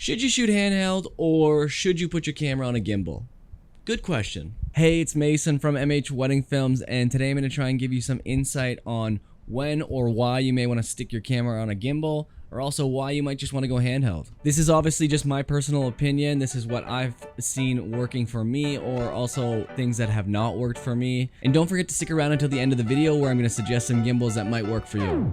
Should you shoot handheld or should you put your camera on a gimbal? Good question. Hey, it's Mason from MH Wedding Films, and today I'm going to try and give you some insight on when or why you may want to stick your camera on a gimbal, or also why you might just want to go handheld. This is obviously just my personal opinion. This is what I've seen working for me, or also things that have not worked for me. And don't forget to stick around until the end of the video where I'm going to suggest some gimbals that might work for you.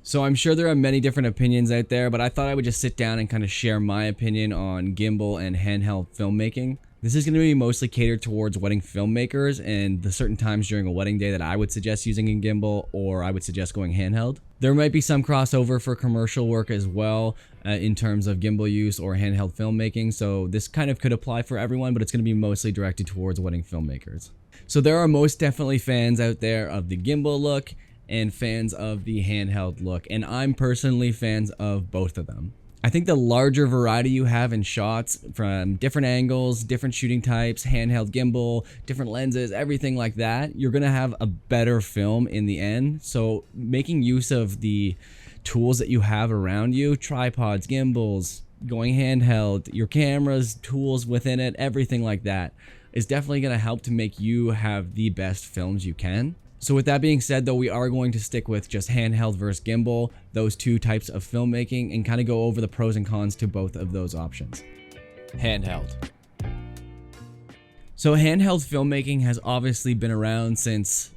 So I'm sure there are many different opinions out there, but I thought I would just sit down and kind of share my opinion on gimbal and handheld filmmaking. This is going to be mostly catered towards wedding filmmakers and the certain times during a wedding day that I would suggest using a gimbal, or I would suggest going handheld. There might be some crossover for commercial work as well in terms of gimbal use or handheld filmmaking, so this kind of could apply for everyone, but it's going to be mostly directed towards wedding filmmakers. So there are most definitely fans out there of the gimbal look and fans of the handheld look, and I'm personally fans of both of them. I think the larger variety you have in shots from different angles, different shooting types, handheld gimbal, different lenses, everything like that, you're gonna have a better film in the end. So making use of the tools that you have around you, tripods, gimbals, going handheld, your cameras, tools within it, everything like that is definitely gonna help to make you have the best films you can. So with that being said, though, we are going to stick with just handheld versus gimbal, those two types of filmmaking, and kind of go over the pros and cons to both of those options. Handheld. So handheld filmmaking has obviously been around since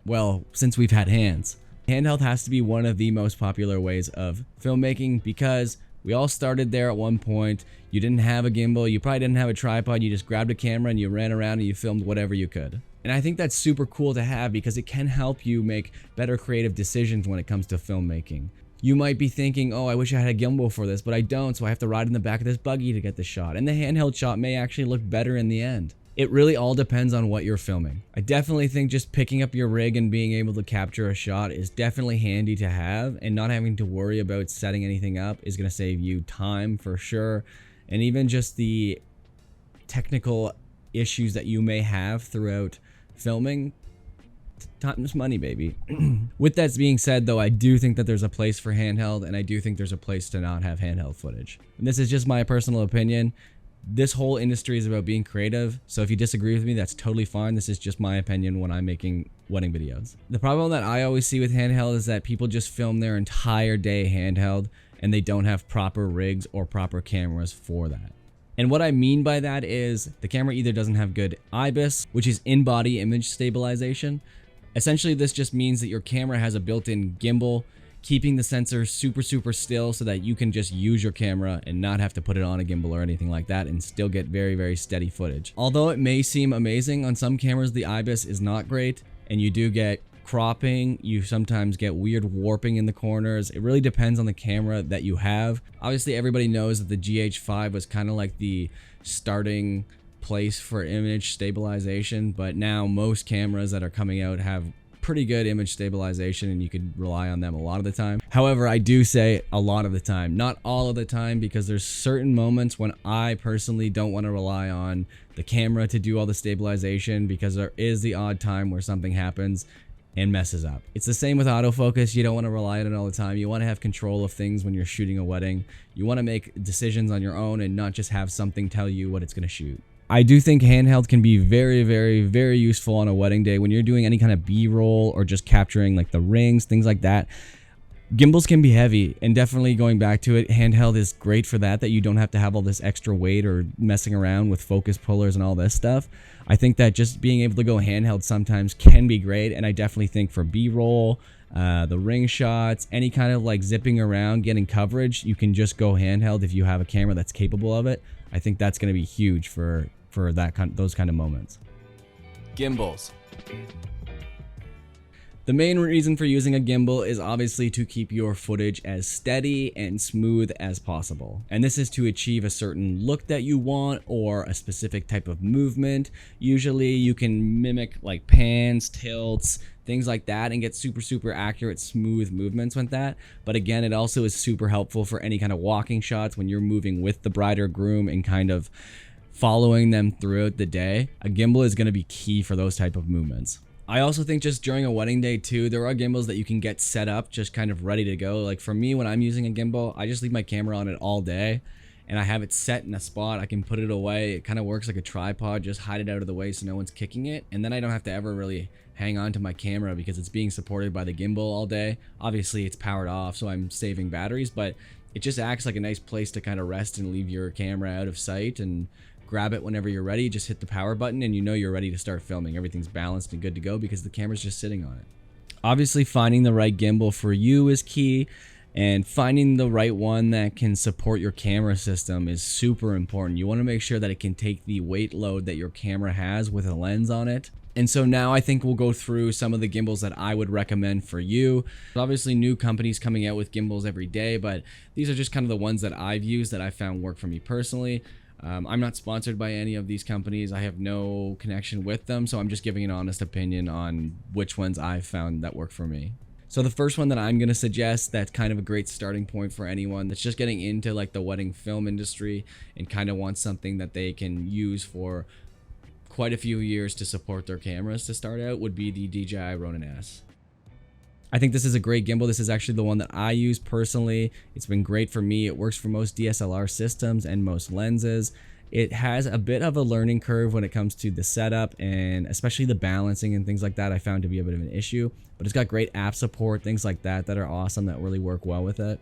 we've had hands. Handheld has to be one of the most popular ways of filmmaking because we all started there at one point. You didn't have a gimbal, you probably didn't have a tripod, you just grabbed a camera and you ran around and you filmed whatever you could. And I think that's super cool to have because it can help you make better creative decisions when it comes to filmmaking. You might be thinking, oh, I wish I had a gimbal for this, but I don't, so I have to ride in the back of this buggy to get the shot. And the handheld shot may actually look better in the end. It really all depends on what you're filming. I definitely think just picking up your rig and being able to capture a shot is definitely handy to have, and not having to worry about setting anything up is going to save you time for sure. And even just the technical issues that you may have throughout filming, time is money, baby. With that being said, though, I do think that there's a place for handheld, and I do think there's a place to not have handheld footage. And this is just my personal opinion. This whole industry is about being creative, so if you disagree with me, that's totally fine. This is just my opinion when I'm making wedding videos. The problem that I always see with handheld is that people just film their entire day handheld, and they don't have proper rigs or proper cameras for that. And what I mean by that is the camera either doesn't have good IBIS, which is in-body image stabilization. Essentially, this just means that your camera has a built-in gimbal, keeping the sensor super still so that you can just use your camera and not have to put it on a gimbal or anything like that and still get very steady footage. Although it may seem amazing, on some cameras the IBIS is not great and you do get cropping, you sometimes get weird warping in the corners. It really depends on the camera that you have. Obviously, everybody knows that the GH5 was kind of like the starting place for image stabilization, but now most cameras that are coming out have pretty good image stabilization and you could rely on them a lot of the time. However, I do say a lot of the time, not all of the time, because there's certain moments when I personally don't want to rely on the camera to do all the stabilization, because there is the odd time where something happens and messes up. It's the same with autofocus. You don't want to rely on it all the time. You want to have control of things when you're shooting a wedding. You want to make decisions on your own and not just have something tell you what it's going to shoot. I do think handheld can be very useful on a wedding day when you're doing any kind of B-roll or just capturing like the rings, things like that. Gimbals can be heavy, and definitely going back to it, handheld is great for that you don't have to have all this extra weight or messing around with focus pullers and all this stuff. I think that just being able to go handheld sometimes can be great, and I definitely think for B-roll, the ring shots, any kind of like zipping around, getting coverage, you can just go handheld if you have a camera that's capable of it. I think that's going to be huge for those kind of moments. Gimbals. The main reason for using a gimbal is obviously to keep your footage as steady and smooth as possible. And this is to achieve a certain look that you want or a specific type of movement. Usually you can mimic like pans, tilts, things like that and get super accurate, smooth movements with that. But again, it also is super helpful for any kind of walking shots when you're moving with the bride or groom and kind of following them throughout the day, a gimbal is going to be key for those type of movements. I also think just during a wedding day too, there are gimbals that you can get set up just kind of ready to go. Like for me, when I'm using a gimbal, I just leave my camera on it all day and I have it set in a spot. I can put it away. It kind of works like a tripod, just hide it out of the way so no one's kicking it. And then I don't have to ever really hang on to my camera because it's being supported by the gimbal all day. Obviously it's powered off, so I'm saving batteries, but it just acts like a nice place to kind of rest and leave your camera out of sight and grab it whenever you're ready. Just hit the power button and you know you're ready to start filming. Everything's balanced and good to go because the camera's just sitting on it. Obviously, finding the right gimbal for you is key, and finding the right one that can support your camera system is super important. You want to make sure that it can take the weight load that your camera has with a lens on it. And so now I think we'll go through some of the gimbals that I would recommend for you. Obviously new companies coming out with gimbals every day, but these are just kind of the ones that I've used that I found work for me personally. I'm not sponsored by any of these companies. I have no connection with them, so I'm just giving an honest opinion on which ones I've found that work for me. So the first one that I'm going to suggest that's kind of a great starting point for anyone that's just getting into like the wedding film industry and kind of wants something that they can use for quite a few years to support their cameras to start out would be the DJI Ronin S. I think this is a great gimbal. This is actually the one that I use personally. It's been great for me. It works for most DSLR systems and most lenses. It has a bit of a learning curve when it comes to the setup and especially the balancing and things like that I found to be a bit of an issue, but it's got great app support, things like that that are awesome that really work well with it.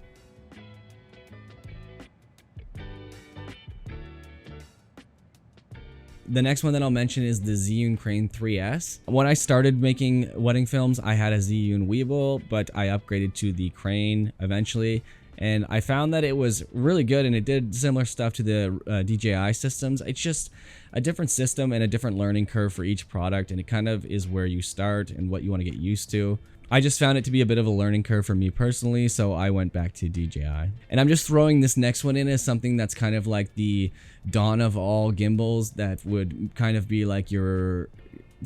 The next one that I'll mention is the Zhiyun Crane 3S. When I started making wedding films, I had a Zhiyun Weeble, but I upgraded to the Crane eventually, and I found that it was really good and it did similar stuff to the DJI systems. It's just a different system and a different learning curve for each product, and it kind of is where you start and what you want to get used to. I just found it to be a bit of a learning curve for me personally, so I went back to DJI. And I'm just throwing this next one in as something that's kind of like the dawn of all gimbals that would kind of be like your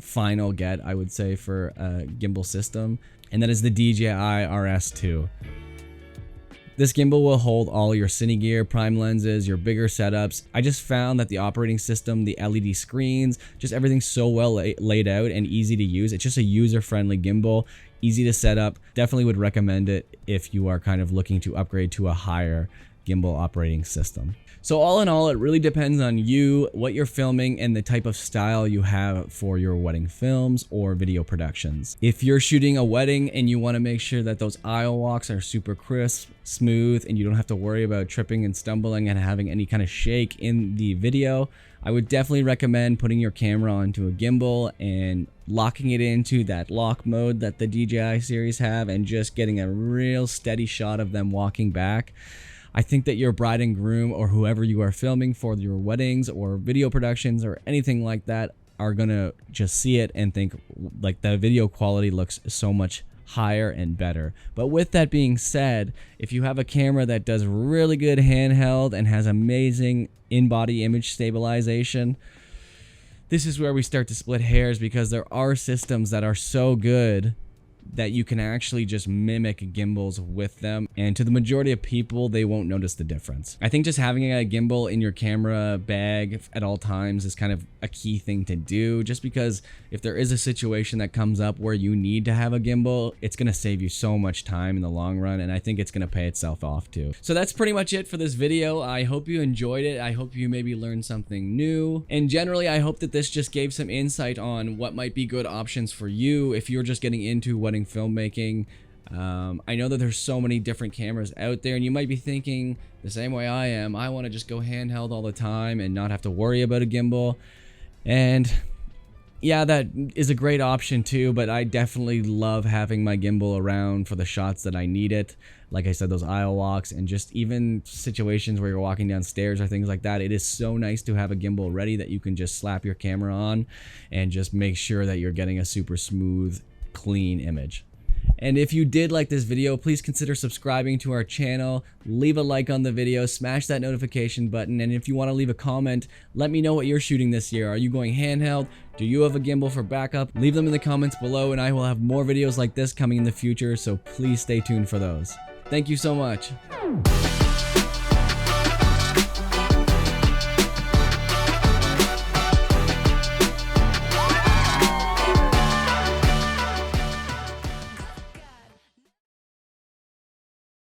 final get, I would say, for a gimbal system. And that is the DJI RS2. This gimbal will hold all your cine gear, prime lenses, your bigger setups. I just found that the operating system, the LED screens, just everything's so well laid out and easy to use. It's just a user-friendly gimbal, easy to set up. Definitely would recommend it if you are kind of looking to upgrade to a higher gimbal operating system. So all in all, it really depends on you, what you're filming, and the type of style you have for your wedding films or video productions. If you're shooting a wedding and you want to make sure that those aisle walks are super crisp, smooth, and you don't have to worry about tripping and stumbling and having any kind of shake in the video, I would definitely recommend putting your camera onto a gimbal and locking it into that lock mode that the DJI series have and just getting a real steady shot of them walking back. I think that your bride and groom or whoever you are filming for your weddings or video productions or anything like that are gonna just see it and think like the video quality looks so much higher and better. But with that being said, if you have a camera that does really good handheld and has amazing in-body image stabilization, this is where we start to split hairs, because there are systems that are so good that you can actually just mimic gimbals with them, and to the majority of people they won't notice the difference. I think just having a gimbal in your camera bag at all times is kind of a key thing to do, just because if there is a situation that comes up where you need to have a gimbal, it's going to save you so much time in the long run, and I think it's going to pay itself off too. So that's pretty much it for this video. I hope you enjoyed it. I hope you maybe learned something new, and generally I hope that this just gave some insight on what might be good options for you if you're just getting into wedding filmmaking. I know that there's so many different cameras out there, and you might be thinking the same way I am. I want to just go handheld all the time and not have to worry about a gimbal. And yeah, that is a great option too, but I definitely love having my gimbal around for the shots that I need it. Like I said, those aisle walks and just even situations where you're walking downstairs or things like that. It is so nice to have a gimbal ready that you can just slap your camera on and just make sure that you're getting a super smooth, clean image. And if you did like this video, please consider subscribing to our channel, leave a like on the video, smash that notification button, and if you want to leave a comment, let me know what you're shooting this year. Are you going handheld? Do you have a gimbal for backup? Leave them in the comments below, and I will have more videos like this coming in the future, so please stay tuned for those. Thank you so much.